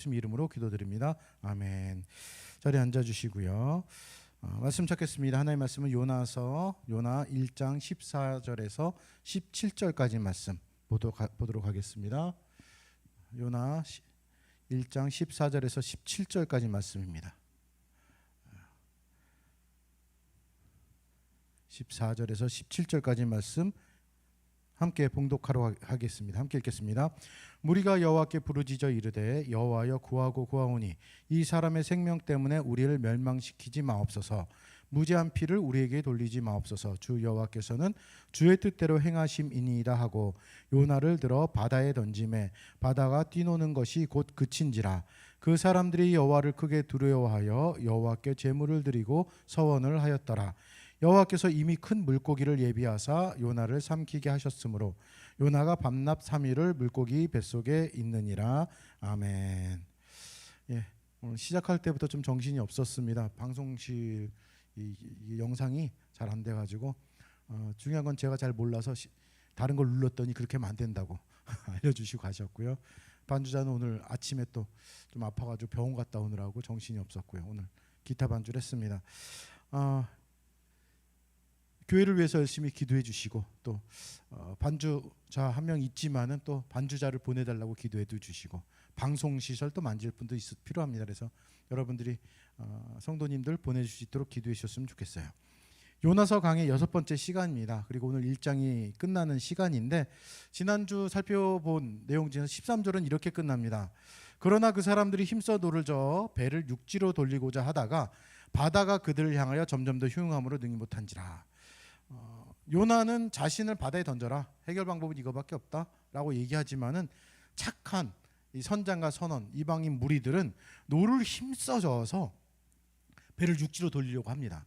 예수님 이름으로 기도드립니다. 아멘. 자리에 앉아주시고요. 말씀 찾겠습니다. 하나님의 말씀은 요나 1장 14절에서 17절까지 말씀 보도록 하겠습니다. 요나 1장 14절에서 17절까지 말씀입니다. 14절에서 17절까지 말씀 함께 봉독하러 하겠습니다. 함께 읽겠습니다. 무리가 여호와께 부르짖어 이르되 여호와여 구하고 구하오니 이 사람의 생명 때문에 우리를 멸망시키지 마옵소서. 무죄한 피를 우리에게 돌리지 마옵소서. 주 여호와께서는 주의 뜻대로 행하심이니이다 하고 요나를 들어 바다에 던지매 바다가 뛰노는 것이 곧 그친지라. 그 사람들이 여호와를 크게 두려워하여 여호와께 제물을 드리고 서원을 하였더라. 여호와께서 이미 큰 물고기를 예비하사 요나를 삼키게 하셨으므로 요나가 밤낮 3일을 물고기 뱃속에 있느니라. 아멘. 오늘 시작할 때부터 좀 정신이 없었습니다. 방송실 이 영상이 잘 안 돼가지고 중요한 건 제가 잘 몰라서 다른 걸 눌렀더니 그렇게 하면 안 된다고 알려주시고 가셨고요. 반주자는 오늘 아침에 또 좀 아파가지고 병원 갔다 오느라고 정신이 없었고요. 오늘 기타 반주를 했습니다. 교회를 위해서 열심히 기도해 주시고 또 반주자 한 명 있지만은 또 반주자를 보내달라고 기도해도 주시고 방송 시설도 만질 분도 필요합니다. 그래서 여러분들이 성도님들 보내줄 수 있도록 기도해 주셨으면 좋겠어요. 요나서 강의 6번째 시간입니다. 그리고 오늘 1장이 끝나는 시간인데 지난주 살펴본 내용 중에서 13절은 이렇게 끝납니다. 그러나 그 사람들이 힘써 노를 저어 배를 육지로 돌리고자 하다가 바다가 그들을 향하여 점점 더 흉함으로 능히 못한지라. 요나는 자신을 바다에 던져라, 해결 방법은 이거밖에 없다라고 얘기하지만은 착한 이 선장과 선원 이방인 무리들은 노를 힘써 저어서 배를 육지로 돌리려고 합니다.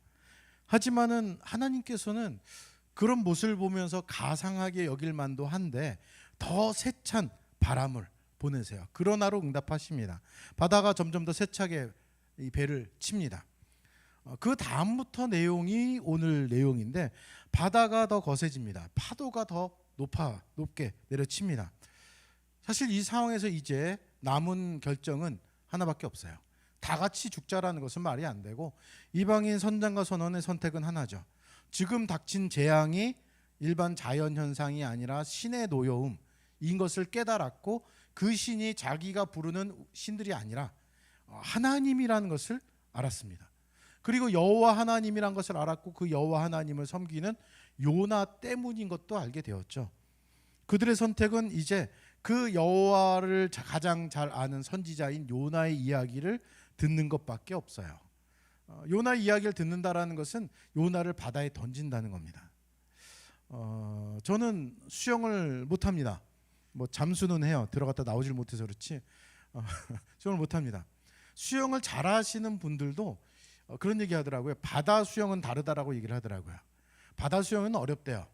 하지만은 하나님께서는 그런 모습을 보면서 가상하게 여길 만도 한데 더 세찬 바람을 보내세요. 그러나로 응답하십니다. 바다가 점점 더 세차게 이 배를 칩니다. 그 다음부터 내용이 오늘 내용인데 바다가 더 거세집니다. 파도가 더 높게 내려칩니다. 사실 이 상황에서 이제 남은 결정은 하나밖에 없어요. 다 같이 죽자라는 것은 말이 안 되고 이방인 선장과 선원의 선택은 하나죠. 지금 닥친 재앙이 일반 자연현상이 아니라 신의 노여움인 것을 깨달았고 그 신이 자기가 부르는 신들이 아니라 하나님이라는 것을 알았습니다. 그리고 여호와 하나님이란 것을 알았고 그 여호와 하나님을 섬기는 요나 때문인 것도 알게 되었죠. 그들의 선택은 이제 그 여호와를 가장 잘 아는 선지자인 요나의 이야기를 듣는 것밖에 없어요. 요나의 이야기를 듣는다라는 것은 요나를 바다에 던진다는 겁니다. 저는 수영을 못합니다. 뭐 잠수는 해요. 들어갔다 나오질 못해서 그렇지 수영을 못합니다. 수영을 잘하시는 분들도 그런 얘기 하더라고요. 바다 수영은 다르다라고 얘기를 하더라고요. 바다 수영은 어렵대요.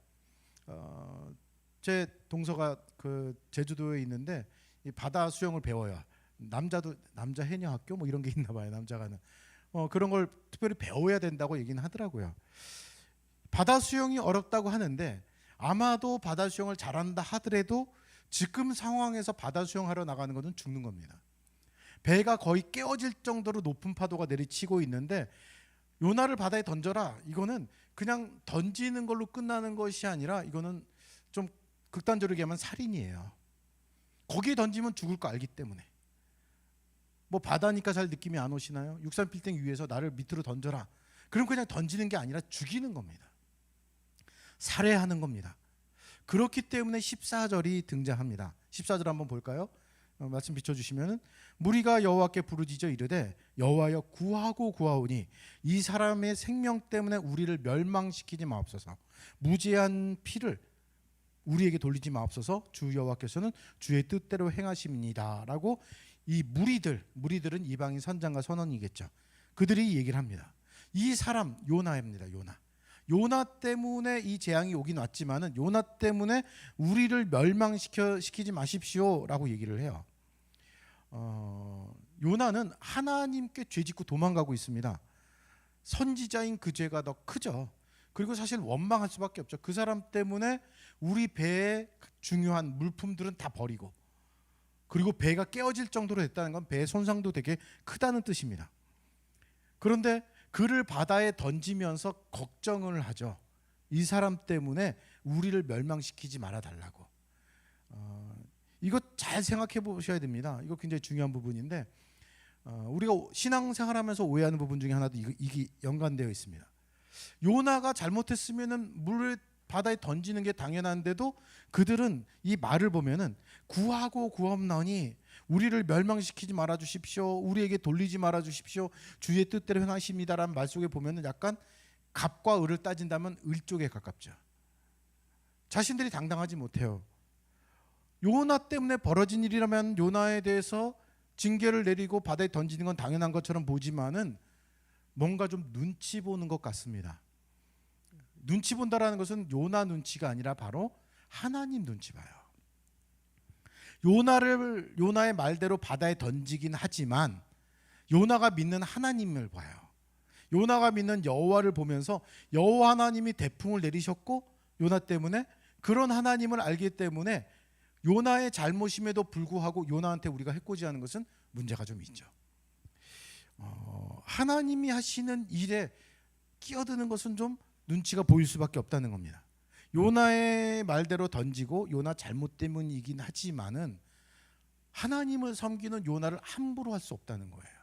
제 동서가 그 제주도에 있는데 이 바다 수영을 배워요. 남자 해녀 학교 뭐 이런 게 있나 봐요. 남자가는 그런 걸 특별히 배워야 된다고 얘기는 하더라고요. 바다 수영이 어렵다고 하는데 아마도 바다 수영을 잘한다 하더라도 지금 상황에서 바다 수영하러 나가는 것은 죽는 겁니다. 배가 거의 깨어질 정도로 높은 파도가 내리치고 있는데 요나를 바다에 던져라. 이거는 그냥 던지는 걸로 끝나는 것이 아니라 이거는 좀 극단적으로 얘기하면 살인이에요. 거기에 던지면 죽을 거 알기 때문에. 뭐 바다니까 잘 느낌이 안 오시나요? 63빌딩 위에서 나를 밑으로 던져라. 그럼 그냥 던지는 게 아니라 죽이는 겁니다. 살해하는 겁니다. 그렇기 때문에 14절이 등장합니다. 14절 한번 볼까요? 말씀 비춰주시면은 무리가 여호와께 부르짖어 이르되 여호와여 구하고 구하오니 이 사람의 생명 때문에 우리를 멸망시키지 마옵소서. 무죄한 피를 우리에게 돌리지 마옵소서. 주 여호와께서는 주의 뜻대로 행하심이니이다 라고 이 무리들은 이방인 선장과 선원이겠죠. 그들이 얘기를 합니다. 이 사람 요나입니다. 요나 때문에 이 재앙이 오긴 왔지만은 요나 때문에 우리를 멸망시키지 마십시오 라고 얘기를 해요. 요나는 하나님께 죄짓고 도망가고 있습니다. 선지자인 그 죄가 더 크죠. 그리고 사실 원망할 수밖에 없죠. 그 사람 때문에 우리 배에 중요한 물품들은 다 버리고 그리고 배가 깨어질 정도로 됐다는 건 배의 손상도 되게 크다는 뜻입니다. 그런데 그를 바다에 던지면서 걱정을 하죠. 이 사람 때문에 우리를 멸망시키지 말아달라고. 이거 잘 생각해 보셔야 됩니다. 이거 굉장히 중요한 부분인데 우리가 신앙생활하면서 오해하는 부분 중에 하나도 이게 연관되어 있습니다. 요나가 잘못했으면은 물에 바다에 던지는 게 당연한데도 그들은 이 말을 보면은 구하고 구하옵나니 우리를 멸망시키지 말아 주십시오. 우리에게 돌리지 말아 주십시오. 주의 뜻대로 행하십니다라는 말 속에 보면은 약간 갑과 을을 따진다면 을 쪽에 가깝죠. 자신들이 당당하지 못해요. 요나 때문에 벌어진 일이라면 요나에 대해서 징계를 내리고 바다에 던지는 건 당연한 것처럼 보지만은 뭔가 좀 눈치 보는 것 같습니다. 눈치 본다라는 것은 요나 눈치가 아니라 바로 하나님 눈치 봐요. 요나의 말대로 바다에 던지긴 하지만 요나가 믿는 하나님을 봐요. 요나가 믿는 여호와를 보면서 여호와 하나님이 대풍을 내리셨고 요나 때문에 그런 하나님을 알기 때문에 요나의 잘못임에도 불구하고 요나한테 우리가 해코지하는 것은 문제가 좀 있죠. 하나님이 하시는 일에 끼어드는 것은 좀 눈치가 보일 수밖에 없다는 겁니다. 요나의 말대로 던지고 요나 잘못 때문이긴 하지만은 하나님을 섬기는 요나를 함부로 할 수 없다는 거예요.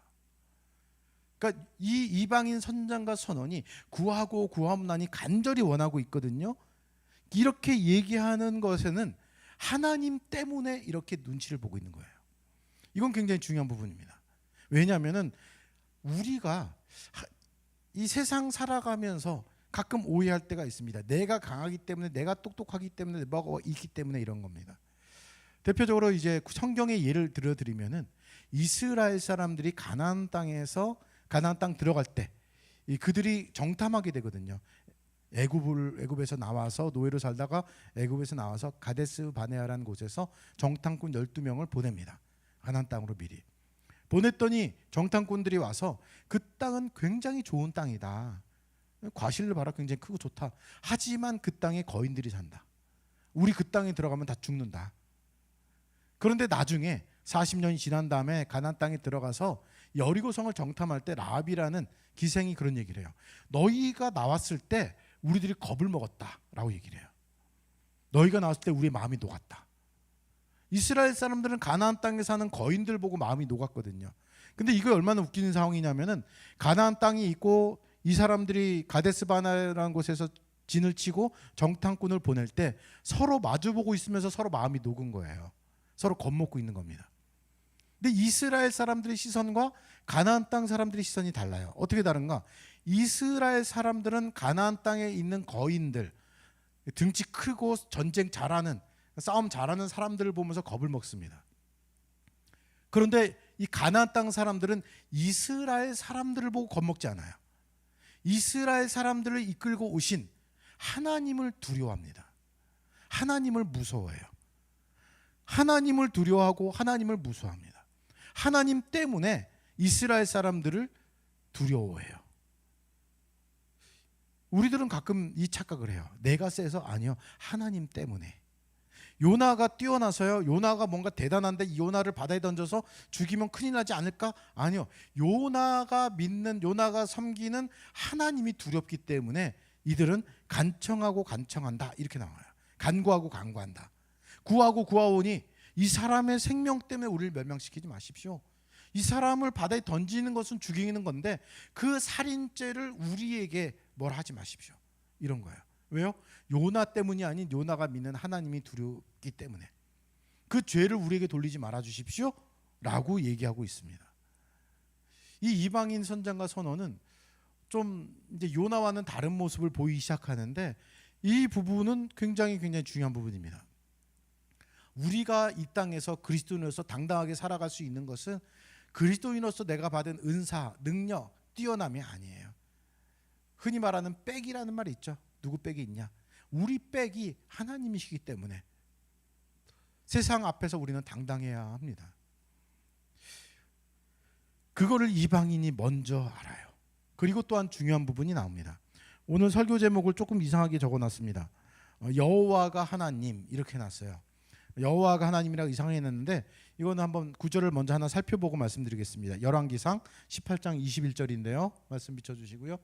그러니까 이 이방인 선장과 선원이 구하고 구하옵나니 간절히 원하고 있거든요. 이렇게 얘기하는 것에는 하나님 때문에 이렇게 눈치를 보고 있는 거예요. 이건 굉장히 중요한 부분입니다. 왜냐하면은 우리가 이 세상 살아가면서 가끔 오해할 때가 있습니다. 내가 강하기 때문에, 내가 똑똑하기 때문에, 뭐가 있기 때문에 이런 겁니다. 대표적으로 이제 성경의 예를 들어드리면은 이스라엘 사람들이 가나안 땅 들어갈 때 그들이 정탐하게 되거든요. 애굽에서 나와서 노예로 살다가 애굽에서 나와서 가데스 바네아라는 곳에서 정탐꾼 12명을 보냅니다. 가나안 땅으로 미리 보냈더니 정탐꾼들이 와서 그 땅은 굉장히 좋은 땅이다. 과실을 봐라, 굉장히 크고 좋다. 하지만 그 땅에 거인들이 산다. 우리 그 땅에 들어가면 다 죽는다. 그런데 나중에 40년이 지난 다음에 가나안 땅에 들어가서 여리고성을 정탐할 때 라합이라는 기생이 그런 얘기를 해요. 너희가 나왔을 때 우리들이 겁을 먹었다라고 얘기를 해요. 너희가 나왔을 때 우리의 마음이 녹았다. 이스라엘 사람들은 가나안 땅에 사는 거인들 보고 마음이 녹았거든요. 근데 이거 얼마나 웃기는 상황이냐면은 가나안 땅이 있고 이 사람들이 가데스 바네아라는 곳에서 진을 치고 정탐꾼을 보낼 때 서로 마주보고 있으면서 서로 마음이 녹은 거예요. 서로 겁먹고 있는 겁니다. 근데 이스라엘 사람들의 시선과 가나안 땅 사람들의 시선이 달라요. 어떻게 다른가? 이스라엘 사람들은 가나안 땅에 있는 거인들, 등치 크고 전쟁 잘하는, 싸움 잘하는 사람들을 보면서 겁을 먹습니다. 그런데 이 가나안 땅 사람들은 이스라엘 사람들을 보고 겁먹지 않아요. 이스라엘 사람들을 이끌고 오신 하나님을 두려워합니다. 하나님을 무서워해요. 하나님을 두려워하고 하나님을 무서워합니다. 하나님 때문에 이스라엘 사람들을 두려워해요. 우리들은 가끔 이 착각을 해요. 내가 세서 아니요. 하나님 때문에. 요나가 뛰어나서요. 요나가 뭔가 대단한데 이 요나를 바다에 던져서 죽이면 큰일 나지 않을까? 아니요. 요나가 섬기는 하나님이 두렵기 때문에 이들은 간청하고 간청한다. 이렇게 나와요. 간구하고 간구한다. 구하고 구하오니 이 사람의 생명 때문에 우리를 멸망시키지 마십시오. 이 사람을 바다에 던지는 것은 죽이는 건데 그 살인죄를 우리에게 뭘 하지 마십시오. 이런 거예요. 왜요? 요나 때문이 아닌 요나가 믿는 하나님이 두렵기 때문에 그 죄를 우리에게 돌리지 말아 주십시오 라고 얘기하고 있습니다. 이 이방인 선장과 선원은 좀 이제 요나와는 다른 모습을 보이기 시작하는데 이 부분은 굉장히 중요한 부분입니다. 우리가 이 땅에서 그리스도인으로서 당당하게 살아갈 수 있는 것은 그리스도인으로서 내가 받은 은사, 능력, 뛰어남이 아니에요. 흔히 말하는 백이라는 말이 있죠. 누구 백이 있냐? 우리 백이 하나님이시기 때문에 세상 앞에서 우리는 당당해야 합니다. 그거를 이방인이 먼저 알아요. 그리고 또한 중요한 부분이 나옵니다. 오늘 설교 제목을 조금 이상하게 적어놨습니다. 여호와가 하나님 이렇게 놨어요. 여호와가 하나님이라고 이상해냈는데 이거는 한번 구절을 먼저 하나 살펴보고 말씀드리겠습니다. 열왕기상 18장 21절인데요. 말씀 비춰주시고요.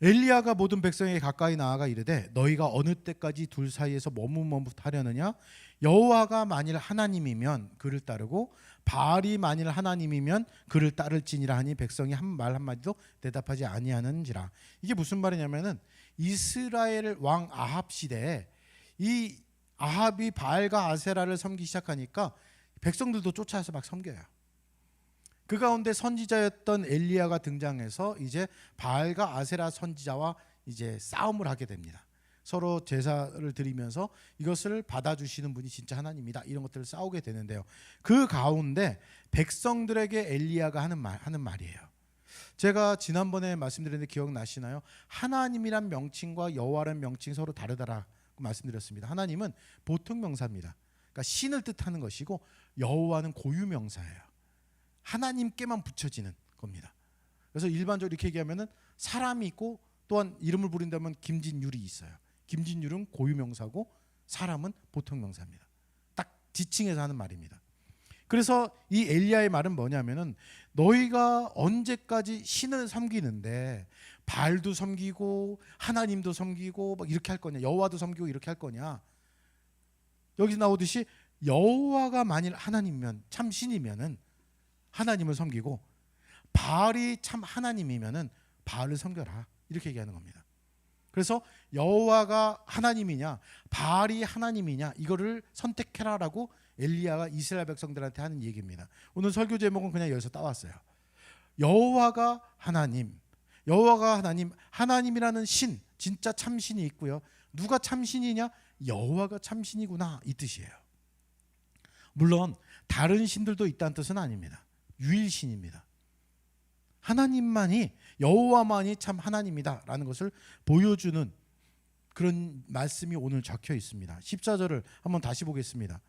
엘리야가 모든 백성에게 가까이 나아가 이르되 너희가 어느 때까지 둘 사이에서 머뭇머뭇하려느냐? 여호와가 만일 하나님이면 그를 따르고 바알이 만일 하나님이면 그를 따를지니라 하니 백성이 한 말 한마디도 대답하지 아니하는지라. 이게 무슨 말이냐면은 이스라엘 왕 아합 시대에 이 아합이 바알과 아세라를 섬기기 시작하니까 백성들도 쫓아서 막 섬겨요. 그 가운데 선지자였던 엘리야가 등장해서 이제 바알과 아세라 선지자와 이제 싸움을 하게 됩니다. 서로 제사를 드리면서 이것을 받아주시는 분이 진짜 하나님이다, 이런 것들을 싸우게 되는데요. 그 가운데 백성들에게 엘리야가 하는 말이에요. 제가 지난번에 말씀드렸는데 기억나시나요? 하나님이란 명칭과 여호와라는 명칭이 서로 다르다라고 말씀드렸습니다. 하나님은 보통 명사입니다. 그러니까 신을 뜻하는 것이고 여호와는 고유 명사예요. 하나님께만 붙여지는 겁니다. 그래서 일반적으로 이렇게 얘기하면은 사람이 있고 또한 이름을 부른다면 김진율이 있어요. 김진율은 고유명사고 사람은 보통명사입니다. 딱 지칭해서 하는 말입니다. 그래서 이 엘리야의 말은 뭐냐면은 너희가 언제까지 신을 섬기는데 바알도 섬기고 하나님도 섬기고 막 이렇게 할 거냐, 여호와도 섬기고 이렇게 할 거냐. 여기 나오듯이 여호와가 만일 하나님이면, 참 신이면은 하나님을 섬기고 바알이 참 하나님이면은 바알을 섬겨라, 이렇게 얘기하는 겁니다. 그래서 여호와가 하나님이냐 바알이 하나님이냐 이거를 선택해라라고 엘리야가 이스라엘 백성들한테 하는 얘기입니다. 오늘 설교 제목은 그냥 여기서 따왔어요. 여호와가 하나님, 여호와가 하나님, 하나님이라는 신, 진짜 참신이 있고요. 누가 참신이냐? 여호와가 참신이구나, 이 뜻이에요. 물론 다른 신들도 있다는 뜻은 아닙니다. 유일신입니다. 하나님만이, 여호와만이 참 하나님이다라는 것을 보여주는 그런 말씀이 오늘 적혀 있습니다. 14절을 한번 다시 보겠습니다.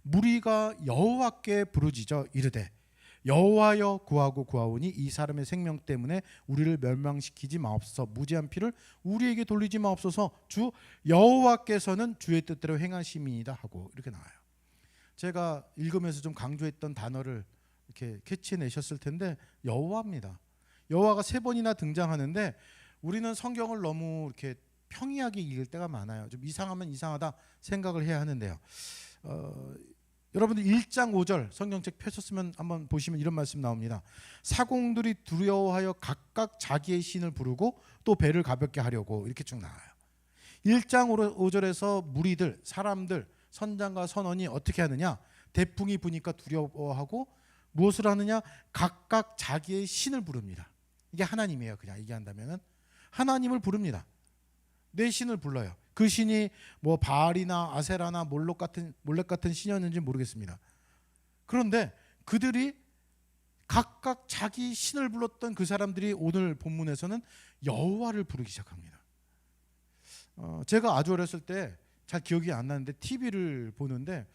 무리가 여호와께 부르짖어 이르되 여호와여 구하고 구하오니 이 사람의 생명 때문에 우리를 멸망시키지 마옵소서. 무지한 피를 우리에게 돌리지 마옵소서. 주 여호와께서는 주의 뜻대로 행하심이니이다 하고 이렇게 나와요. 제가 읽으면서 좀 강조했던 단어를 이렇게 캐치해내셨을 텐데 여호와입니다. 여호와가 3번이나 등장하는데 우리는 성경을 너무 이렇게 평이하게 읽을 때가 많아요. 좀 이상하면 이상하다 생각을 해야 하는데요. 여러분들 1장 5절 성경책 펴셨으면 한번 보시면 이런 말씀 나옵니다. 사공들이 두려워하여 각각 자기의 신을 부르고 또 배를 가볍게 하려고, 이렇게 쭉 나와요. 1장 5절에서 무리들, 사람들, 선장과 선원이 어떻게 하느냐? 대풍이 부니까 두려워하고 무엇을 하느냐? 각각 자기의 신을 부릅니다. 이게 하나님이에요. 그냥 얘기한다면은 하나님을 부릅니다. 내 신을 불러요. 그 신이 뭐 바알이나 아세라나 몰렉 같은 신이었는지 모르겠습니다. 그런데 그들이 각각 자기 신을 불렀던 그 사람들이 오늘 본문에서는 여호와를 부르기 시작합니다. 제가 아주 어렸을 때 잘 기억이 안 나는데 TV를 보는데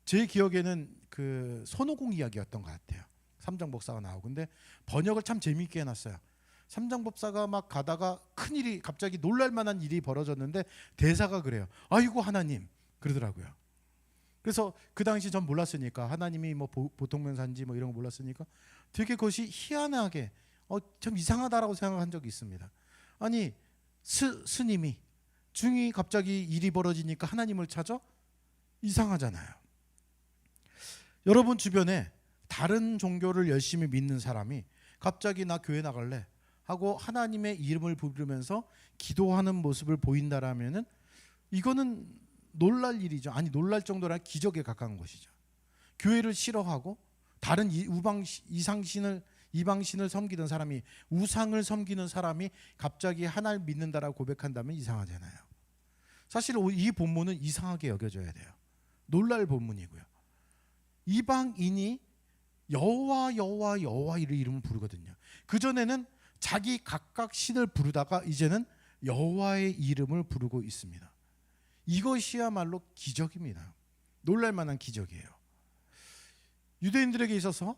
제 기억에는 그 손오공 이야기였던 것 같아요. 삼장법사가 나오고. 근데 번역을 참 재미있게 해놨어요. 삼장법사가 막 가다가 큰일이, 갑자기 놀랄만한 일이 벌어졌는데 대사가 그래요. 아이고 하나님, 그러더라고요. 그래서 그 당시 전 몰랐으니까, 하나님이 뭐 보통명사인지 뭐 이런 거 몰랐으니까 되게 그것이 희한하게 참 이상하다라고 생각한 적이 있습니다. 아니 스님이 중이 갑자기 일이 벌어지니까 하나님을 찾아? 이상하잖아요. 여러분 주변에 다른 종교를 열심히 믿는 사람이 갑자기 나 교회 나갈래 하고 하나님의 이름을 부르면서 기도하는 모습을 보인다라면은 이거는 놀랄 일이죠. 아니 놀랄 정도라 기적에 가까운 것이죠. 교회를 싫어하고 다른 이방신을 섬기던 사람이, 우상을 섬기는 사람이 갑자기 하나를 믿는다라고 고백한다면 이상하잖아요. 사실 이 본문은 이상하게 여겨져야 돼요. 놀랄 본문이고요. 이방인이 여호와 여호와 여호와 이름을 부르거든요. 그전에는 자기 각각 신을 부르다가 이제는 여호와의 이름을 부르고 있습니다. 이것이야말로 기적입니다. 놀랄만한 기적이에요. 유대인들에게 있어서,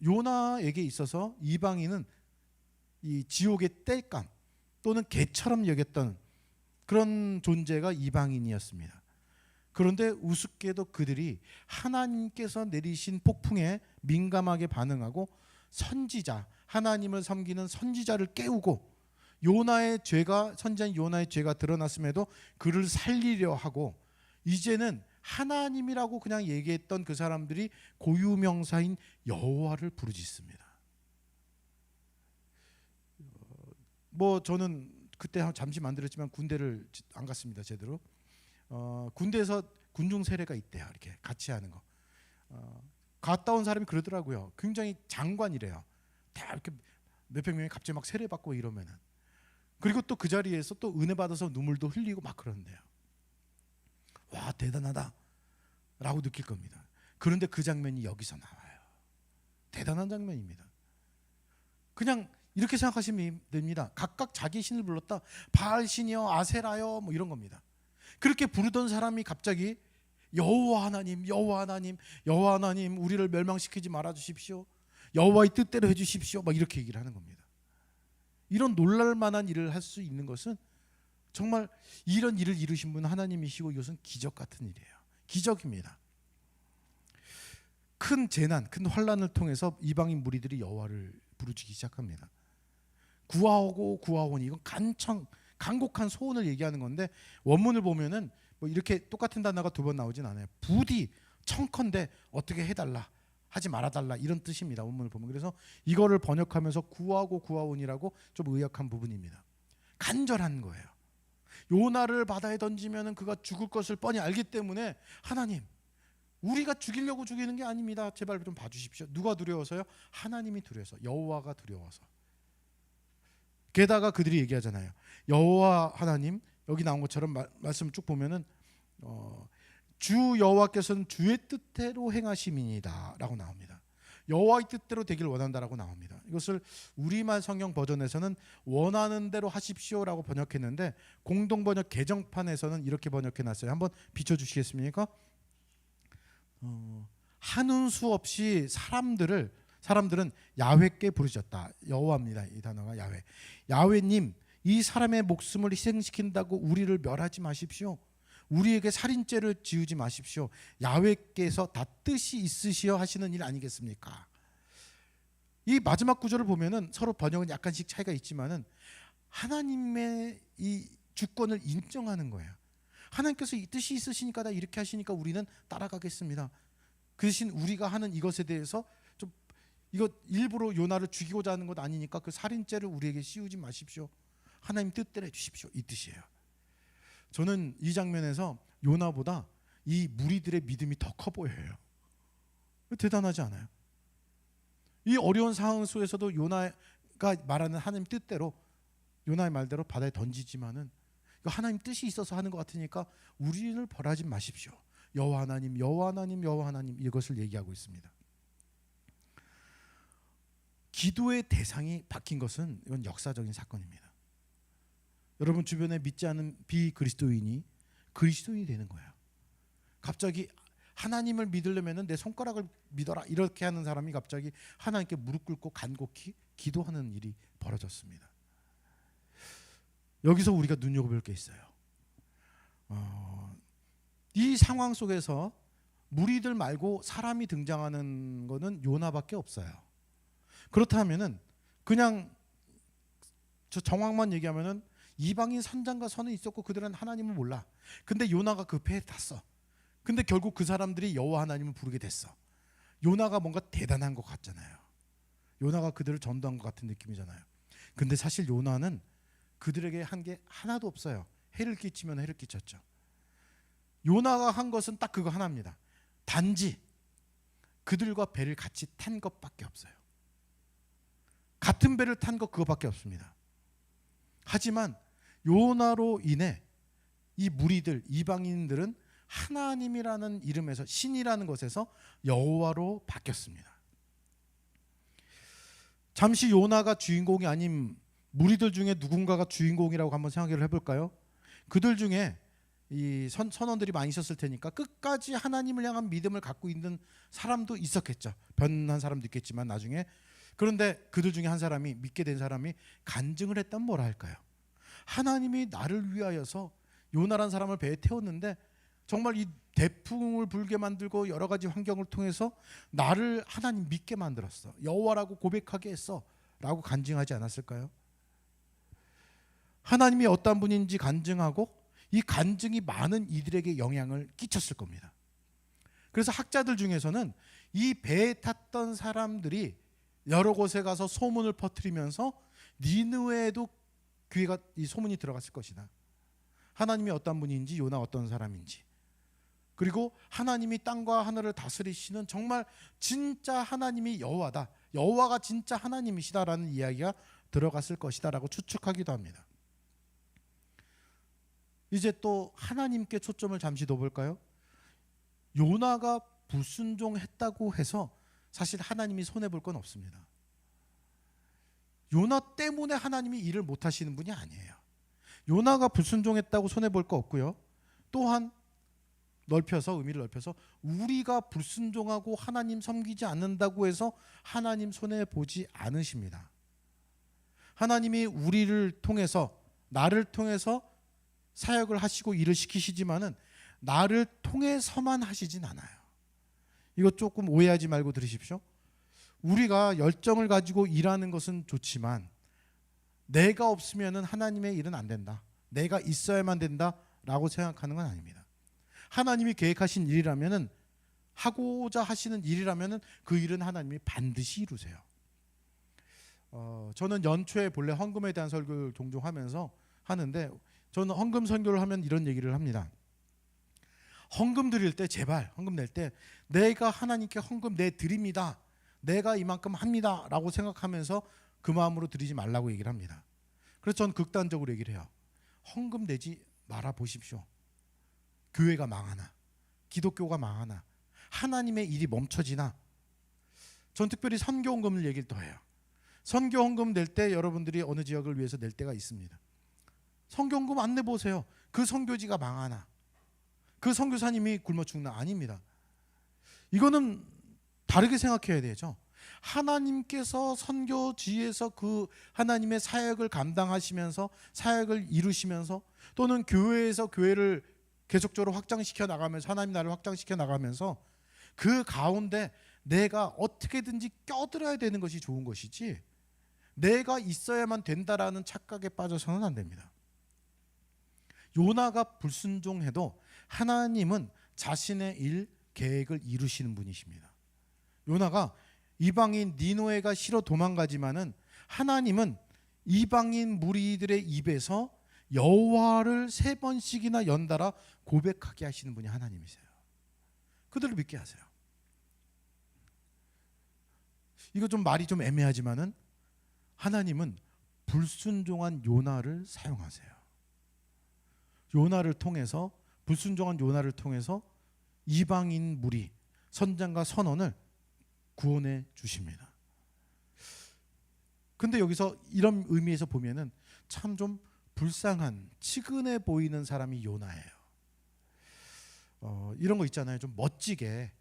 요나에게 있어서 이방인은 이 지옥의 땔감 또는 개처럼 여겼던 그런 존재가 이방인이었습니다. 그런데 우습게도 그들이 하나님께서 내리신 폭풍에 민감하게 반응하고 선지자, 하나님을 섬기는 선지자를 깨우고 요나의 죄가, 선지자인 요나의 죄가 드러났음에도 그를 살리려 하고 이제는 하나님이라고 그냥 얘기했던 그 사람들이 고유명사인 여호와를 부르짖습니다. 뭐 저는 그때 잠시 만들었지만 군대를 안 갔습니다. 제대로. 군대에서 군중 세례가 있대요. 이렇게 같이 하는 거. 갔다 온 사람이 그러더라고요. 굉장히 장관이래요. 다 이렇게 몇백 명이 갑자기 막 세례 받고 이러면은. 그리고 또 그 자리에서 또 은혜 받아서 눈물도 흘리고 막 그런대요. 와, 대단하다라고 느낄 겁니다. 그런데 그 장면이 여기서 나와요. 대단한 장면입니다. 그냥 이렇게 생각하시면 됩니다. 각각 자기 신을 불렀다. 바알신이요, 아세라요, 뭐 이런 겁니다. 그렇게 부르던 사람이 갑자기 여호와 하나님, 여호와 하나님, 여호와 하나님, 우리를 멸망시키지 말아 주십시오. 여호와의 뜻대로 해 주십시오. 막 이렇게 얘기를 하는 겁니다. 이런 놀랄 만한 일을 할 수 있는 것은 정말 이런 일을 이루신 분은 하나님이시고 이것은 기적 같은 일이에요. 기적입니다. 큰 재난, 큰 환난을 통해서 이방인 무리들이 여호와를 부르짖기 시작합니다. 구하오고 구하오니, 이건 간곡한 소원을 얘기하는 건데 원문을 보면은 뭐 이렇게 똑같은 단어가 두 번 나오진 않아요. 부디 청컨대 어떻게 해달라, 하지 말아달라, 이런 뜻입니다. 원문을 보면. 그래서 이거를 번역하면서 구하고 구하오니라고 좀 의역한 부분입니다. 간절한 거예요. 요나를 바다에 던지면 그가 죽을 것을 뻔히 알기 때문에 하나님, 우리가 죽이려고 죽이는 게 아닙니다. 제발 좀 봐주십시오. 누가 두려워서요? 하나님이 두려워서, 여호와가 두려워서. 게다가 그들이 얘기하잖아요. 여호와 하나님, 여기 나온 것처럼 말씀을 쭉 보면은 주 여호와께서는 주의 뜻대로 행하심이니이다 라고 나옵니다. 여호와의 뜻대로 되길 원한다라고 나옵니다. 이것을 우리말 성경 버전에서는 원하는 대로 하십시오라고 번역했는데 공동번역 개정판에서는 이렇게 번역해놨어요. 한번 비춰주시겠습니까? 하는 수 없이 사람들은 야훼께 부르셨다. 여호와입니다. 이 단어가 야훼. 야훼님, 이 사람의 목숨을 희생시킨다고 우리를 멸하지 마십시오. 우리에게 살인죄를 지우지 마십시오. 야훼께서 다 뜻이 있으시어 하시는 일 아니겠습니까? 이 마지막 구절을 보면은 서로 번역은 약간씩 차이가 있지만은 하나님의 이 주권을 인정하는 거예요. 하나님께서 이 뜻이 있으시니까 다 이렇게 하시니까 우리는 따라가겠습니다. 그 대신 우리가 하는 이것에 대해서 좀 이거 일부러 요나를 죽이고자 하는 것 아니니까 그 살인죄를 우리에게 씌우지 마십시오. 하나님 뜻대로 해주십시오. 이 뜻이에요. 저는 이 장면에서 요나보다 이 무리들의 믿음이 더 커 보여요. 대단하지 않아요? 이 어려운 상황 속에서도 요나가 말하는 하나님 뜻대로, 요나의 말대로 바다에 던지지만은 하나님 뜻이 있어서 하는 것 같으니까 우리를 벌하지 마십시오. 여호와 하나님, 여호와 하나님, 여호와 하나님, 이것을 얘기하고 있습니다. 기도의 대상이 바뀐 것은 이건 역사적인 사건입니다. 여러분 주변에 믿지 않은 비그리스도인이 그리스도인이 되는 거예요. 갑자기 하나님을 믿으려면 내 손가락을 믿어라, 이렇게 하는 사람이 갑자기 하나님께 무릎 꿇고 간곡히 기도하는 일이 벌어졌습니다. 여기서 우리가 눈여겨볼 게 있어요. 이 상황 속에서 무리들 말고 사람이 등장하는 것은 요나밖에 없어요. 그렇다면은 그냥 저 정황만 얘기하면은 이방인 선장과 선은 있었고 그들은 하나님을 몰라. 근데 요나가 그 배에 탔어. 근데 결국 그 사람들이 여호와 하나님을 부르게 됐어. 요나가 뭔가 대단한 것 같잖아요. 요나가 그들을 전도한 것 같은 느낌이잖아요. 근데 사실 요나는 그들에게 한 게 하나도 없어요. 해를 끼치면 해를 끼쳤죠. 요나가 한 것은 딱 그거 하나입니다. 단지 그들과 배를 같이 탄 것밖에 없어요. 같은 배를 탄 것 그거밖에 없습니다. 하지만 요나로 인해 이 무리들, 이방인들은 하나님이라는 이름에서, 신이라는 것에서 여호와로 바뀌었습니다. 잠시 요나가 주인공이 아닌 무리들 중에 누군가가 주인공이라고 한번 생각을 해볼까요? 그들 중에 이 선원들이 많이 있었을 테니까 끝까지 하나님을 향한 믿음을 갖고 있는 사람도 있었겠죠. 변한 사람도 있겠지만 나중에. 그런데 그들 중에 한 사람이, 믿게 된 사람이 간증을 했다면 뭐라 할까요? 하나님이 나를 위하여서 요나란 사람을 배에 태웠는데 정말 이 대풍을 불게 만들고 여러 가지 환경을 통해서 나를 하나님 믿게 만들었어. 여호와라고 고백하게 했어. 라고 간증하지 않았을까요? 하나님이 어떤 분인지 간증하고 이 간증이 많은 이들에게 영향을 끼쳤을 겁니다. 그래서 학자들 중에서는 이 배에 탔던 사람들이 여러 곳에 가서 소문을 퍼뜨리면서 니느웨에도 귀가 이 소문이 들어갔을 것이다. 하나님이 어떤 분인지, 요나 어떤 사람인지, 그리고 하나님이 땅과 하늘을 다스리시는 정말 진짜 하나님이 여호와다, 여호와가 진짜 하나님이시다라는 이야기가 들어갔을 것이다라고 추측하기도 합니다. 이제 또 하나님께 초점을 잠시 둬볼까요? 요나가 불순종했다고 해서 사실 하나님이 손해볼 건 없습니다. 요나 때문에 하나님이 일을 못하시는 분이 아니에요. 요나가 불순종했다고 손해볼 거 없고요. 또한 의미를 넓혀서 우리가 불순종하고 하나님 섬기지 않는다고 해서 하나님 손해보지 않으십니다. 하나님이 우리를 통해서, 나를 통해서 사역을 하시고 일을 시키시지만은 나를 통해서만 하시진 않아요. 이거 조금 오해하지 말고 들으십시오. 우리가 열정을 가지고 일하는 것은 좋지만 내가 없으면은 하나님의 일은 안 된다, 내가 있어야만 된다라고 생각하는 건 아닙니다. 하나님이 계획하신 일이라면은, 하고자 하시는 일이라면은 그 일은 하나님이 반드시 이루세요. 저는 연초에 본래 헌금에 대한 설교를 종종 하면서 하는데, 저는 헌금 선교를 하면 이런 얘기를 합니다. 헌금 드릴 때, 제발 헌금 낼 때 내가 하나님께 헌금 내드립니다, 내가 이만큼 합니다 라고 생각하면서 그 마음으로 드리지 말라고 얘기를 합니다. 그래서 저는 극단적으로 얘기를 해요. 헌금 내지 말아 보십시오. 교회가 망하나, 기독교가 망하나, 하나님의 일이 멈춰지나. 전 특별히 선교헌금을 얘기를 더 해요. 선교헌금 낼 때 여러분들이 어느 지역을 위해서 낼 때가 있습니다. 선교헌금 안 내보세요. 그 선교지가 망하나, 그 선교사님이 굶어 죽나. 아닙니다. 이거는 다르게 생각해야 되죠. 하나님께서 선교지에서 그 하나님의 사역을 감당하시면서, 사역을 이루시면서, 또는 교회에서 교회를 계속적으로 확장시켜 나가면서, 하나님 나라를 확장시켜 나가면서 그 가운데 내가 어떻게든지 껴들어야 되는 것이 좋은 것이지, 내가 있어야만 된다라는 착각에 빠져서는 안 됩니다. 요나가 불순종해도 하나님은 자신의 일 계획을 이루시는 분이십니다. 요나가 이방인 니느웨가 싫어 도망가지만은 하나님은 이방인 무리들의 입에서 여호와를 3번씩이나 연달아 고백하게 하시는 분이 하나님이세요. 그들을 믿게 하세요. 이거 좀 말이 좀 애매하지만은 하나님은 불순종한 요나를 사용하세요. 요나를 통해서, 불순종한 요나를 통해서 이방인 무리, 선장과 선원을 구원해 주십니다. 근데 여기서 이런 의미에서 보면은 참 좀 불쌍한, 치근해 보이는 사람이 요나예요. 이런 거 있잖아요. 좀 멋지게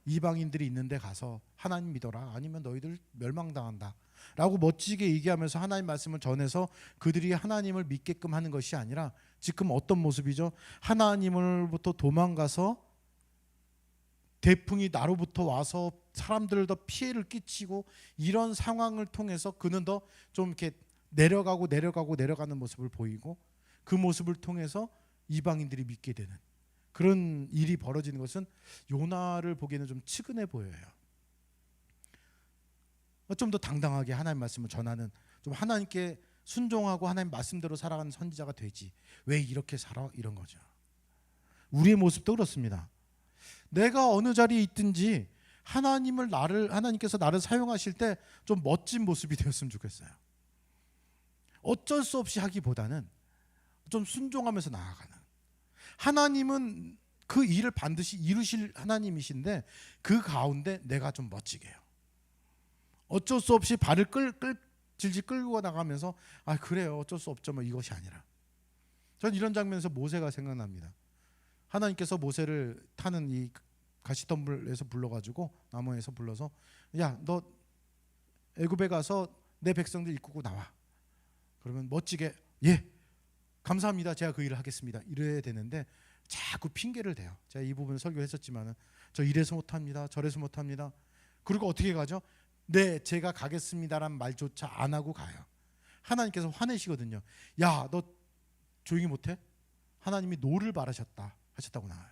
이방인들이 있는데 가서 하나님 믿어라, 아니면 너희들 멸망당한다 라고 멋지게 얘기하면서 하나님 말씀을 전해서 그들이 하나님을 믿게끔 하는 것이 아니라, 지금 어떤 모습이죠? 하나님으로부터 도망가서 대풍이 나로부터 와서 사람들을 더 피해를 끼치고, 이런 상황을 통해서 그는 더 좀 이렇게 내려가는 모습을 보이고, 그 모습을 통해서 이방인들이 믿게 되는 그런 일이 벌어지는 것은 요나를 보기에는 좀 측은해 보여요. 좀 더 당당하게 하나님 말씀을 전하는, 좀 하나님께 순종하고 하나님 말씀대로 살아가는 선지자가 되지, 왜 이렇게 살아? 이런 거죠. 우리의 모습도 그렇습니다. 내가 어느 자리에 있든지 하나님께서 나를 사용하실 때 좀 멋진 모습이 되었으면 좋겠어요. 어쩔 수 없이 하기보다는 좀 순종하면서 나아가는. 하나님은 그 일을 반드시 이루실 하나님이신데 그 가운데 내가 좀 멋지게 해요. 어쩔 수 없이 발을 질질 끌고 나가면서 아 그래요, 어쩔 수 없죠, 뭐 이것이 아니라. 전 이런 장면에서 모세가 생각납니다. 하나님께서 모세를 타는 이 가시덤불에서 불러가지고, 나무에서 불러서, 야 너 애굽에 가서 내 백성들 이끌고 나와. 그러면 멋지게 예 감사합니다, 제가 그 일을 하겠습니다 이래야 되는데, 자꾸 핑계를 대요. 제가 이 부분을 설교했었지만은 저 이래서 못합니다, 저래서 못합니다. 그리고 어떻게 가죠? 네, 제가 가겠습니다라는 말조차 안 하고 가요. 하나님께서 화내시거든요. 야, 너 조용히 못해? 하나님이 노를 바라셨다 하셨다고 나와요.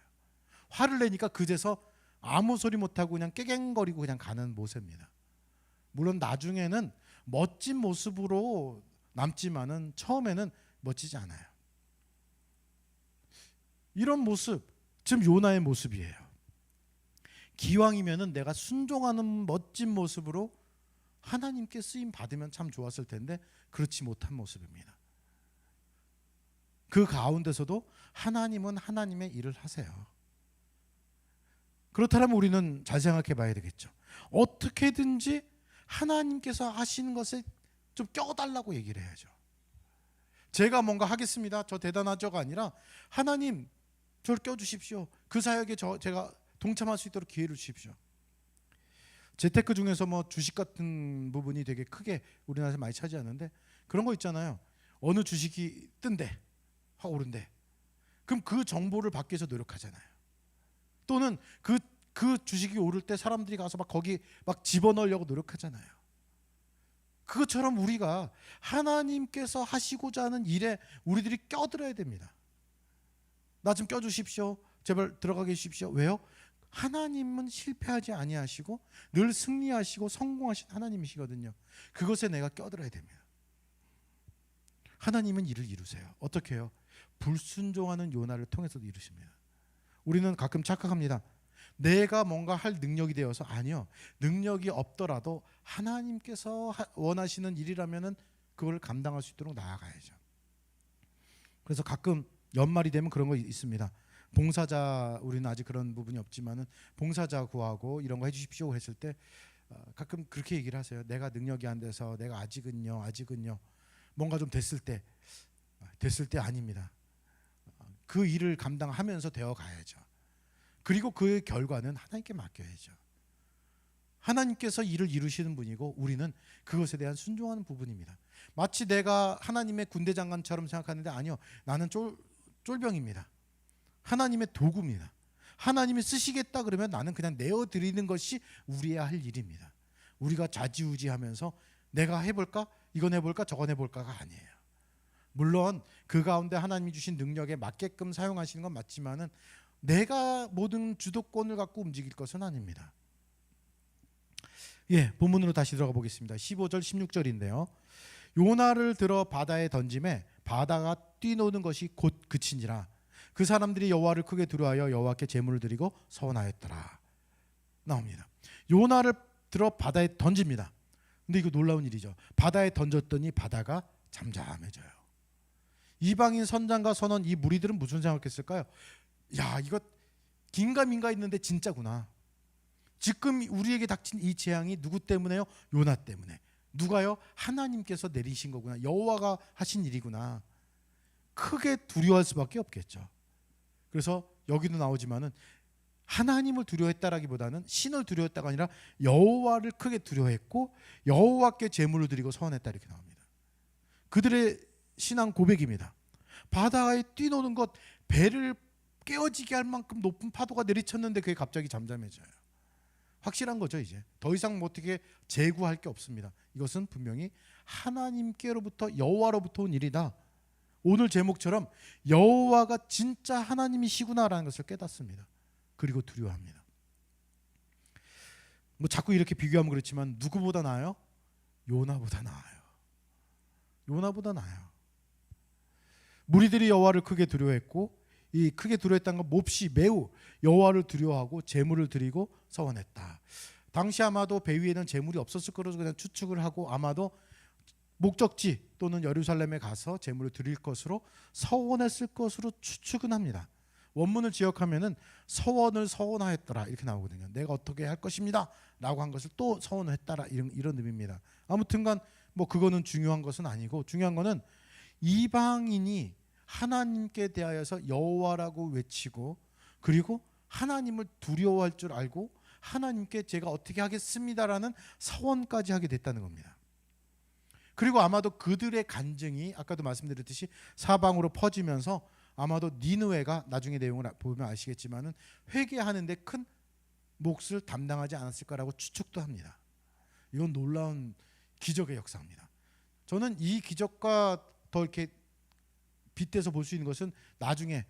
화를 내니까 그제서 아무 소리 못하고 그냥 깨갱거리고 그냥 가는 모세입니다. 물론 나중에는 멋진 모습으로 남지만은 처음에는 멋지지 않아요. 이런 모습, 지금 요나의 모습이에요. 기왕이면은 내가 순종하는 멋진 모습으로 하나님께 쓰임 받으면 참 좋았을 텐데 그렇지 못한 모습입니다. 그 가운데서도 하나님은 하나님의 일을 하세요. 그렇다면 우리는 잘 생각해 봐야 되겠죠. 어떻게든지 하나님께서 하시는 것에 좀 껴달라고 얘기를 해야죠. 제가 뭔가 하겠습니다, 저 대단하죠가 아니라 하나님 저를 껴주십시오. 그 사역에 제가 동참할 수 있도록 기회를 주십시오. 재테크 중에서 뭐 주식 같은 부분이 되게 크게 우리나라에서 많이 차지하는데 그런 거 있잖아요. 어느 주식이 뜬대, 확 오른대. 그럼 그 정보를 받기 위해서 노력하잖아요. 또는 그 주식이 오를 때 사람들이 가서 막 거기 막 집어넣으려고 노력하잖아요. 그것처럼 우리가 하나님께서 하시고자 하는 일에 우리들이 껴들어야 됩니다. 나 좀 껴주십시오. 제발 들어가게 해주십시오. 왜요? 하나님은 실패하지 아니하시고 늘 승리하시고 성공하신 하나님이시거든요. 그것에 내가 껴들어야 됩니다. 하나님은 일을 이루세요. 어떻게 해요? 불순종하는 요나를 통해서도 이루십니다. 우리는 가끔 착각합니다. 내가 뭔가 할 능력이 되어서. 아니요. 능력이 없더라도 하나님께서 원하시는 일이라면은 그걸 감당할 수 있도록 나아가야죠. 그래서 가끔 연말이 되면 그런 거 있습니다. 봉사자, 우리는 아직 그런 부분이 없지만은 봉사자 구하고 이런 거 해주십시오 했을 때 가끔 그렇게 얘기를 하세요. 내가 능력이 안 돼서 내가 아직은요. 뭔가 좀 됐을 때 아닙니다. 그 일을 감당하면서 되어 가야죠. 그리고 그 결과는 하나님께 맡겨야죠. 하나님께서 일을 이루시는 분이고 우리는 그것에 대한 순종하는 부분입니다. 마치 내가 하나님의 군대 장관처럼 생각하는데 아니요. 나는 쫄병입니다. 하나님의 도구입니다. 하나님이 쓰시겠다 그러면 나는 그냥 내어드리는 것이 우리야 할 일입니다. 우리가 좌지우지하면서 내가 해볼까? 이건 해볼까? 저건 해볼까가 아니에요. 물론 그 가운데 하나님이 주신 능력에 맞게끔 사용하시는 건 맞지만은 내가 모든 주도권을 갖고 움직일 것은 아닙니다. 예, 본문으로 다시 들어가 보겠습니다. 15절 16절인데요. 요나를 들어 바다에 던짐에 바다가 뛰노는 것이 곧 그친지라. 그 사람들이 여호와를 크게 두려워하여 여호와께 제물을 드리고 서원하였더라. 나옵니다. 요나를 들어 바다에 던집니다. 근데 이거 놀라운 일이죠. 바다에 던졌더니 바다가 잠잠해져요. 이방인 선장과 선원 이 무리들은 무슨 생각했을까요? 야, 이거 긴가민가 있는데 진짜구나. 지금 우리에게 닥친 이 재앙이 누구 때문에요? 요나 때문에. 누가요? 하나님께서 내리신 거구나. 여호와가 하신 일이구나. 크게 두려워할 수밖에 없겠죠. 그래서 여기도 나오지만은 하나님을 두려워했다라기보다는 신을 두려워했다가 아니라 여호와를 크게 두려워했고 여호와께 제물을 드리고 서원했다 이렇게 나옵니다. 그들의 신앙 고백입니다. 바다에 뛰노는 것, 배를 깨어지게 할 만큼 높은 파도가 내리쳤는데 그게 갑자기 잠잠해져요. 확실한 거죠. 이제 더 이상 뭐 어떻게 제구할 게 없습니다. 이것은 분명히 하나님께로부터 여호와로부터 온 일이다. 오늘 제목처럼 여호와가 진짜 하나님이시구나라는 것을 깨닫습니다. 그리고 두려워합니다. 뭐 자꾸 이렇게 비교하면 그렇지만 누구보다 나아요? 요나보다 나아요. 요나보다 나아요. 무리들이 여호와를 크게 두려워했고 이 크게 두려워했다는 건 몹시 매우 여호와를 두려워하고 제물을 드리고 서원했다. 당시 아마도 배 위에는 제물이 없었을 거로 그냥 추측을 하고 아마도 목적지 또는 예루살렘에 가서 제물을 드릴 것으로 서원했을 것으로 추측은 합니다. 원문을 지역하면은 서원을 서원하였더라 이렇게 나오거든요. 내가 어떻게 할 것입니다 라고 한 것을 또 서원을 했더라 이런 의미입니다. 아무튼간 뭐 그거는 중요한 것은 아니고 중요한 거는 이방인이 하나님께 대하여서 여호와라고 외치고 그리고 하나님을 두려워할 줄 알고 하나님께 제가 어떻게 하겠습니다라는 서원까지 하게 됐다는 겁니다. 그리고 아마도 그들의 간증이 아까도 말씀드렸듯이 사방으로 퍼지면서 아마도 니느웨가 나중에 내용을 보면 아시겠지만은 회개하는데 큰 몫을 담당하지 않았을 거라고 추측도 합니다. 이건 놀라운 기적의 역사입니다. 저는 이 기적과 더 이렇게 빗대서 볼 수 있는 것은 나중에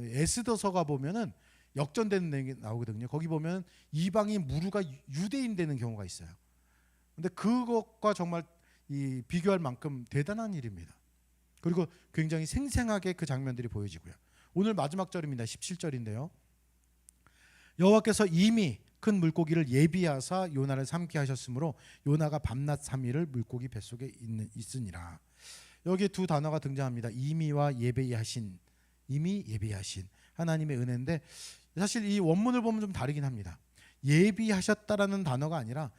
에스더서가 보면은 역전되는 내용이 나오거든요. 거기 보면 이방인 무르가 유대인 되는 경우가 있어요. 근데 그것과 정말 비교할 만큼 대단한 일입니다. 그리고 굉장히 생생하게 그 장면들이 보여지고요. 오늘 마지막 절입니다. 17절인데요. 여호와께서 이미 큰 물고기를 예비하사 요나를 삼게 하셨으므로 요나가 밤낮 3일을 물고기 뱃속에 있으니라. 여기에 두 단어가 등장합니다. 이미와 예비하신. 이미 예비하신 하나님의 은혜인데 사실 이 원문을 보면 좀 다르긴 합니다. 예비하셨다라는 단어가 아니라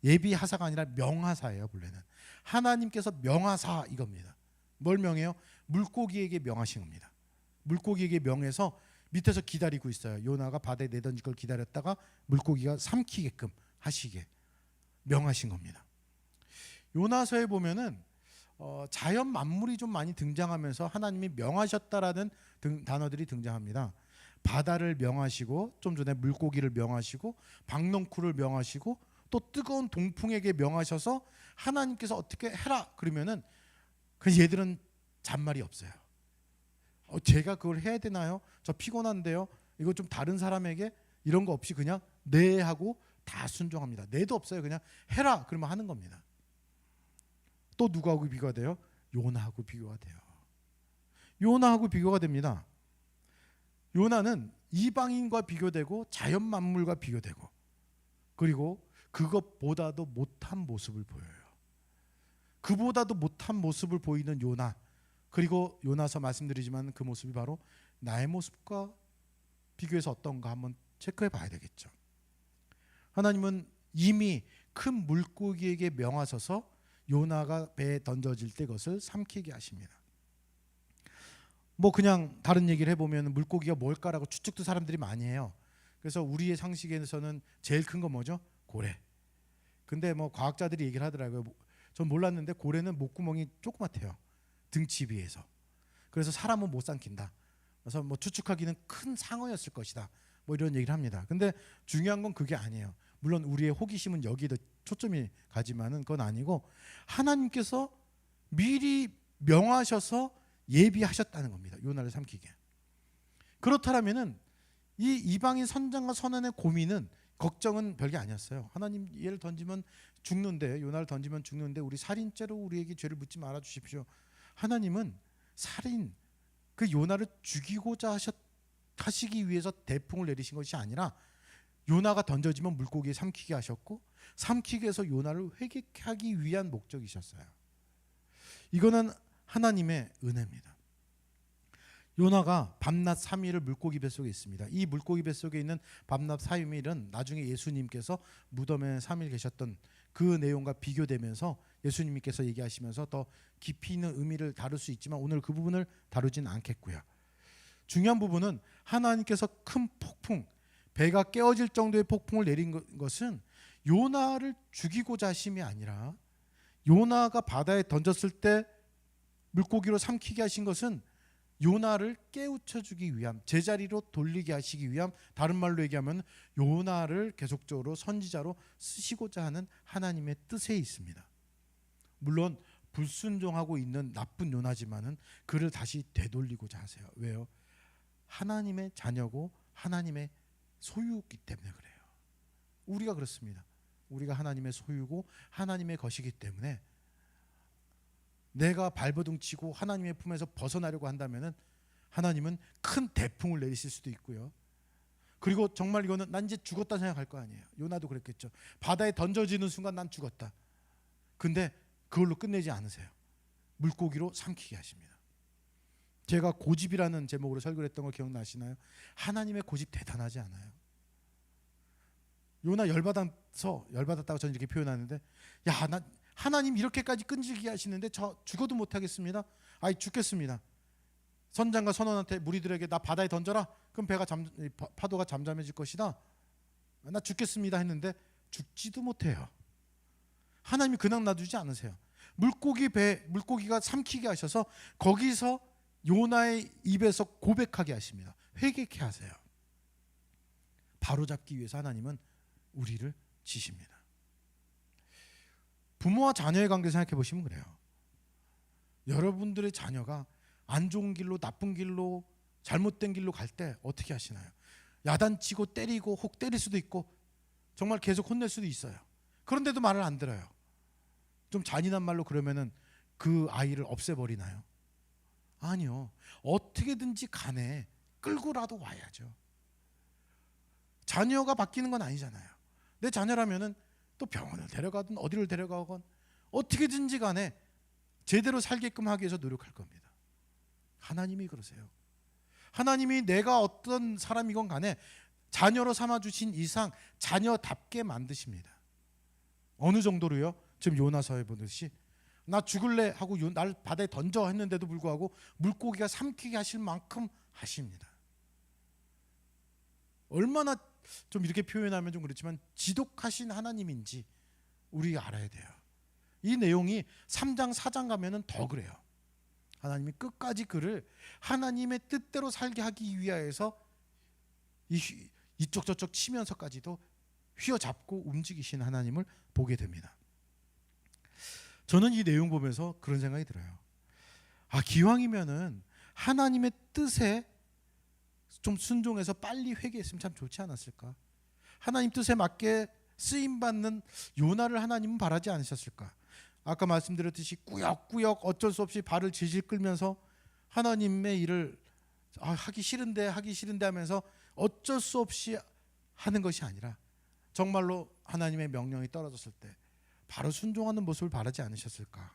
예비하사가 아니라 명하사예요. 본래는 하나님께서 명하사 이겁니다. 뭘 명해요? 물고기에게 명하신 겁니다. 물고기에게 명해서 밑에서 기다리고 있어요. 요나가 바다에 내던질 걸 기다렸다가 물고기가 삼키게끔 하시게 명하신 겁니다. 요나서에 보면은 자연 만물이 좀 많이 등장하면서 하나님이 명하셨다라는 단어들이 등장합니다. 바다를 명하시고 좀 전에 물고기를 명하시고 박넝쿨을 명하시고 또 뜨거운 동풍에게 명하셔서 하나님께서 어떻게 해라 그러면은 그 얘들은 잔말이 없어요. 제가 그걸 해야 되나요? 저 피곤한데요. 이거 좀 다른 사람에게 이런 거 없이 그냥 네 하고 다 순종합니다. 네도 없어요. 그냥 해라 그러면 하는 겁니다. 또 누구하고 비교가 돼요? 요나하고 비교가 돼요. 요나하고 비교가 됩니다. 요나는 이방인과 비교되고 자연 만물과 비교되고 그리고 그것보다도 못한 모습을 보여요. 그보다도 못한 모습을 보이는 요나, 그리고 요나서 말씀드리지만 그 모습이 바로 나의 모습과 비교해서 어떤가 한번 체크해 봐야 되겠죠. 하나님은 이미 큰 물고기에게 명하셔서 요나가 배에 던져질 때 그것을 삼키게 하십니다. 뭐 그냥 다른 얘기를 해보면 물고기가 뭘까라고 추측도 사람들이 많이 해요. 그래서 우리의 상식에서는 제일 큰 건 뭐죠? 고래. 근데 뭐 과학자들이 얘기를 하더라고요. 전 몰랐는데 고래는 목구멍이 조그맣대요. 등치 비해서. 그래서 사람은 못 삼킨다. 그래서 뭐 추측하기는 큰 상어였을 것이다. 뭐 이런 얘기를 합니다. 근데 중요한 건 그게 아니에요. 물론 우리의 호기심은 여기에 초점이 가지만은 그건 아니고 하나님께서 미리 명하셔서 예비하셨다는 겁니다. 요나를 삼키게. 그렇다면은 이 이방인 선장과 선원의 고민은 걱정은 별게 아니었어요. 하나님 얘를 던지면 죽는데 요나를 던지면 죽는데 우리 살인죄로 우리에게 죄를 묻지 말아 주십시오. 하나님은 살인 그 요나를 죽이고자 하시기 위해서 대풍을 내리신 것이 아니라 요나가 던져지면 물고기에 삼키게 하셨고 삼키게 해서 요나를 회개케 하기 위한 목적이셨어요. 이거는 하나님의 은혜입니다. 요나가 밤낮 3일을 물고기 뱃속에 있습니다. 이 물고기 뱃속에 있는 밤낮 3일은 나중에 예수님께서 무덤에 3일 계셨던 그 내용과 비교되면서 예수님께서 얘기하시면서 더 깊이 있는 의미를 다룰 수 있지만 오늘 그 부분을 다루진 않겠고요. 중요한 부분은 하나님께서 큰 폭풍, 배가 깨어질 정도의 폭풍을 내린 것은 요나를 죽이고자 하심이 아니라 요나가 바다에 던졌을 때 물고기로 삼키게 하신 것은 요나를 깨우쳐주기 위함, 제자리로 돌리게 하시기 위함, 다른 말로 얘기하면 요나를 계속적으로 선지자로 쓰시고자 하는 하나님의 뜻에 있습니다. 물론 불순종하고 있는 나쁜 요나지만은 그를 다시 되돌리고자 하세요. 왜요? 하나님의 자녀고 하나님의 소유이기 때문에 그래요. 우리가 그렇습니다. 우리가 하나님의 소유고 하나님의 것이기 때문에 내가 발버둥 치고 하나님의 품에서 벗어나려고 한다면은 하나님은 큰 대풍을 내리실 수도 있고요. 그리고 정말 이거는 난 이제 죽었다 생각할 거 아니에요. 요나도 그랬겠죠. 바다에 던져지는 순간 난 죽었다. 근데 그걸로 끝내지 않으세요. 물고기로 삼키게 하십니다. 제가 고집이라는 제목으로 설교를 했던 거 기억나시나요? 하나님의 고집 대단하지 않아요? 요나 열받았다고 저는 이렇게 표현하는데 야, 나 하나님 이렇게까지 끈질기게 하시는데 저 죽어도 못하겠습니다. 아이 죽겠습니다. 선장과 선원한테 무리들에게 나 바다에 던져라. 그럼 파도가 잠잠해질 것이다. 나 죽겠습니다 했는데 죽지도 못해요. 하나님이 그냥 놔두지 않으세요. 물고기가 삼키게 하셔서 거기서 요나의 입에서 고백하게 하십니다. 회개케 하세요. 바로잡기 위해서 하나님은 우리를 지십니다. 부모와 자녀의 관계 생각해 보시면 그래요. 여러분들의 자녀가 안 좋은 길로, 나쁜 길로, 잘못된 길로 갈 때 어떻게 하시나요? 야단치고 때리고, 혹 때릴 수도 있고 정말 계속 혼낼 수도 있어요. 그런데도 말을 안 들어요. 좀 잔인한 말로 그러면은 그 아이를 없애버리나요? 아니요. 어떻게든지 간에 끌고라도 와야죠. 자녀가 바뀌는 건 아니잖아요. 내 자녀라면은 또 병원을 데려가든 어디를 데려가건 어떻게든지 간에 제대로 살게끔 하기 위해서 노력할 겁니다. 하나님이 그러세요. 하나님이 내가 어떤 사람이건 간에 자녀로 삼아주신 이상 자녀답게 만드십니다. 어느 정도로요? 지금 요나서에 보듯이 나 죽을래 하고 날 바다에 던져 했는데도 불구하고 물고기가 삼키게 하실 만큼 하십니다. 얼마나 좀 이렇게 표현하면 좀 그렇지만 지독하신 하나님인지 우리가 알아야 돼요. 이 내용이 3장 4장 가면은 더 그래요. 하나님이 끝까지 그를 하나님의 뜻대로 살게 하기 위하여서 이쪽 저쪽 치면서까지도 휘어잡고 움직이신 하나님을 보게 됩니다. 저는 이 내용 보면서 그런 생각이 들어요. 기왕이면은 하나님의 뜻에 좀 순종해서 빨리 회개했으면 참 좋지 않았을까? 하나님 뜻에 맞게 쓰임받는 요나를 하나님은 바라지 않으셨을까? 아까 말씀드렸듯이 꾸역꾸역 어쩔 수 없이 발을 질질 끌면서 하나님의 일을 하기 싫은데 하면서 어쩔 수 없이 하는 것이 아니라 정말로 하나님의 명령이 떨어졌을 때 바로 순종하는 모습을 바라지 않으셨을까?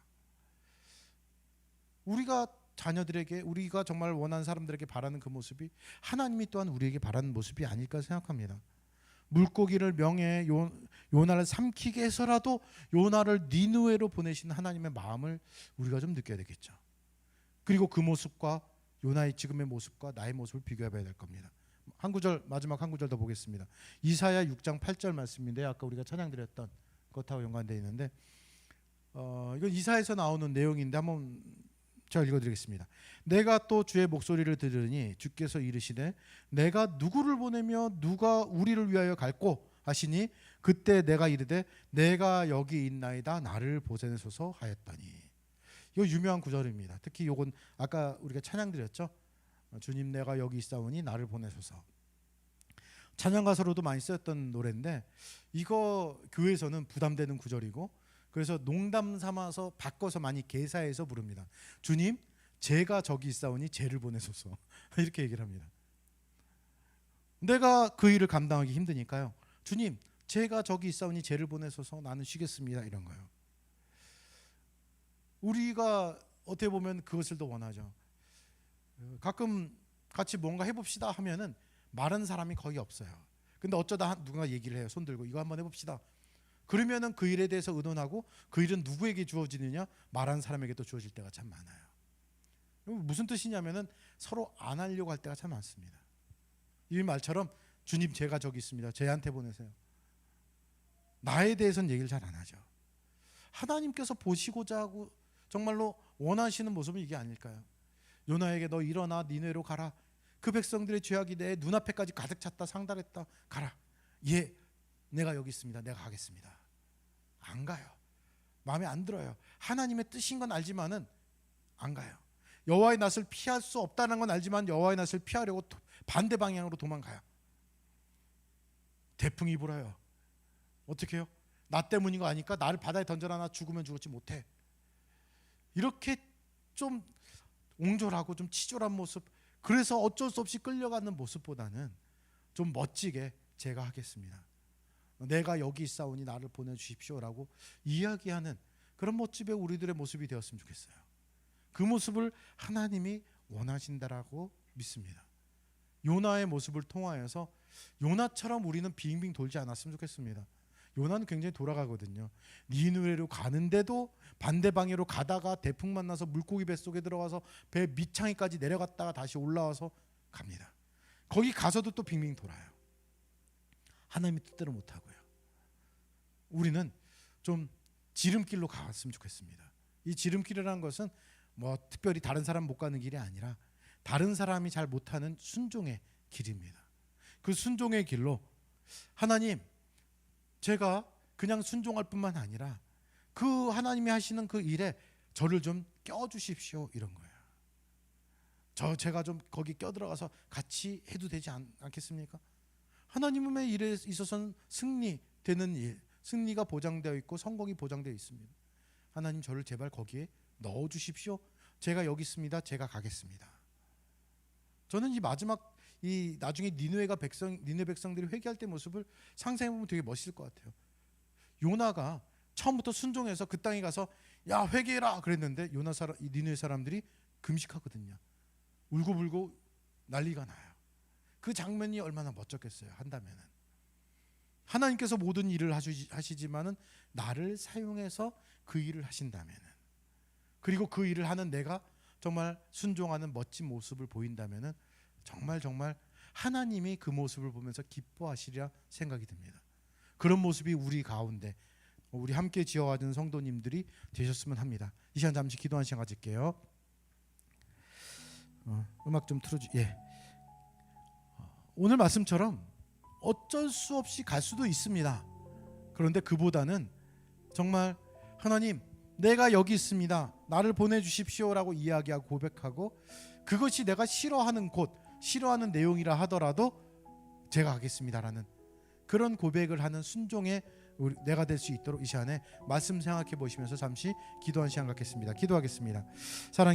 우리가 자녀들에게, 우리가 정말 원하는 사람들에게 바라는 그 모습이 하나님이 또한 우리에게 바라는 모습이 아닐까 생각합니다. 물고기를 명해 요나를 삼키게 해서라도 요나를 니느웨로 보내신 하나님의 마음을 우리가 좀 느껴야 되겠죠. 그리고 그 모습과 요나의 지금의 모습과 나의 모습을 비교해 봐야 될 겁니다. 한 구절, 마지막 한 구절 더 보겠습니다. 이사야 6장 8절 말씀인데 아까 우리가 찬양 드렸던 것하고 연관되어 있는데 이건 이사야에서 나오는 내용인데 한번 제가 읽어드리겠습니다. 내가 또 주의 목소리를 들으니 주께서 이르시되 내가 누구를 보내며 누가 우리를 위하여 갈꼬 하시니 그때 내가 이르되 내가 여기 있나이다 나를 보내소서 하였더니. 이거 유명한 구절입니다. 특히 이건 아까 우리가 찬양 드렸죠. 주님 내가 여기 있사오니 나를 보내소서. 찬양 가사로도 많이 쓰였던 노래인데 이거 교회에서는 부담되는 구절이고 그래서 농담 삼아서 바꿔서 많이 개사해서 부릅니다. 주님 제가 저기 있사오니 쟤를 보내소서 이렇게 얘기를 합니다. 내가 그 일을 감당하기 힘드니까요. 주님 제가 저기 있사오니 쟤를 보내소서 나는 쉬겠습니다 이런 거예요. 우리가 어떻게 보면 그것을 더 원하죠. 가끔 같이 뭔가 해봅시다 하면은 말하는 사람이 거의 없어요. 근데 어쩌다 누군가 얘기를 해요. 손 들고 이거 한번 해봅시다. 그러면은 그 일에 대해서 의논하고 그 일은 누구에게 주어지느냐? 말하는 사람에게 또 주어질 때가 참 많아요. 무슨 뜻이냐면은 서로 안 하려고 할 때가 참 많습니다. 이 말처럼 주님 제가 저기 있습니다. 쟤한테 보내세요. 나에 대해서는 얘기를 잘 안 하죠. 하나님께서 보시고자 하고 정말로 원하시는 모습은 이게 아닐까요? 요나에게 너 일어나 니느웨로 가라. 그 백성들의 죄악이 내 눈앞에까지 가득 찼다 상달했다. 가라. 예, 내가 여기 있습니다. 내가 가겠습니다. 안 가요. 마음에 안 들어요. 하나님의 뜻인 건 알지만은 안 가요. 여호와의 낯을 피할 수 없다는 건 알지만 여호와의 낯을 피하려고 반대 방향으로 도망가요. 태풍이 불어요. 어떻게 해요? 나 때문인 거 아니까 나를 바다에 던져라. 나 죽으면 죽었지 못해. 이렇게 좀 옹졸하고 좀 치졸한 모습, 그래서 어쩔 수 없이 끌려가는 모습보다는 좀 멋지게 제가 하겠습니다. 내가 여기 있사오니 나를 보내주십시오라고 이야기하는 그런 멋집의 우리들의 모습이 되었으면 좋겠어요. 그 모습을 하나님이 원하신다라고 믿습니다. 요나의 모습을 통하여서 요나처럼 우리는 빙빙 돌지 않았으면 좋겠습니다. 요나는 굉장히 돌아가거든요. 니느웨로 가는데도 반대 방향으로 가다가 태풍 만나서 물고기 뱃속에 들어가서 배 밑창에까지 내려갔다가 다시 올라와서 갑니다. 거기 가서도 또 빙빙 돌아요. 하나님의 뜻대로 못하고요. 우리는 좀 지름길로 가왔으면 좋겠습니다. 이 지름길이라는 것은 뭐 특별히 다른 사람 못 가는 길이 아니라 다른 사람이 잘 못하는 순종의 길입니다. 그 순종의 길로 하나님, 제가 그냥 순종할 뿐만 아니라 그 하나님이 하시는 그 일에 저를 좀 껴주십시오, 이런 거예요. 제가 좀 거기 껴들어가서 같이 해도 되지 않겠습니까? 하나님의 일에 있어서는 승리되는 일, 승리가 보장되어 있고 성공이 보장되어 있습니다. 하나님, 저를 제발 거기에 넣어주십시오. 제가 여기 있습니다. 제가 가겠습니다. 저는 이 마지막 나중에 니느웨 백성들이 회개할 때 모습을 상상해 보면 되게 멋있을 것 같아요. 요나가 처음부터 순종해서 그 땅에 가서 야, 회개해라 그랬는데 니느웨 사람들이 금식하거든요. 울고불고 난리가 나요. 그 장면이 얼마나 멋졌겠어요. 한다면은 하나님께서 모든 일을 하시지만은 나를 사용해서 그 일을 하신다면은, 그리고 그 일을 하는 내가 정말 순종하는 멋진 모습을 보인다면은 정말 하나님이 그 모습을 보면서 기뻐하시리라 생각이 듭니다. 그런 모습이 우리 가운데, 우리 함께 지어가는 성도님들이 되셨으면 합니다. 이 시간 잠시 기도하는 시간 가질게요. 음악 좀 틀어주. 예. 오늘 말씀처럼 어쩔 수 없이 갈 수도 있습니다. 그런데 그보다는 정말 하나님, 내가 여기 있습니다. 나를 보내주십시오라고 이야기하고 고백하고, 그것이 내가 싫어하는 곳, 싫어하는 내용이라 하더라도 제가 하겠습니다라는 그런 고백을 하는 순종의 내가 될 수 있도록 이 시간에 말씀 생각해 보시면서 잠시 기도한 시간 갖겠습니다. 기도하겠습니다. 사랑해